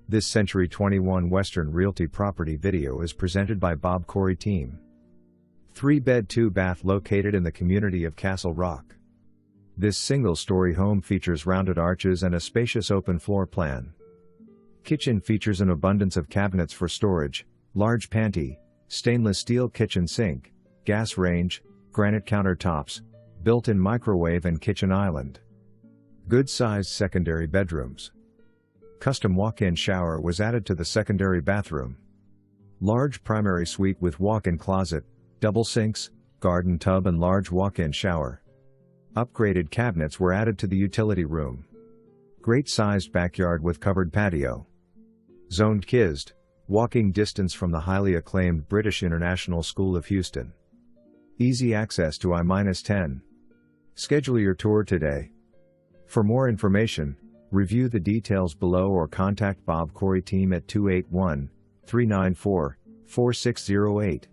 This Century 21 Western Realty property video is presented by Bob Corey Team. 3-bed 2-bath located in the community of Castle Rock. This single-story home features rounded arches and a spacious open floor plan. Kitchen features an abundance of cabinets for storage, large panty, stainless steel kitchen sink, gas range, granite countertops, built-in microwave and kitchen island. Good-sized secondary bedrooms. Custom walk-in shower was added to the secondary bathroom. Large primary suite with walk-in closet, double sinks, garden tub and large walk-in shower. Upgraded cabinets were added to the utility room. Great-sized backyard with covered patio. Zoned KISD, walking distance from the highly acclaimed British International School of Houston. Easy access to I-10. Schedule your tour today. For more information, review the details below or contact Bob Corey Team at 281-394-4608.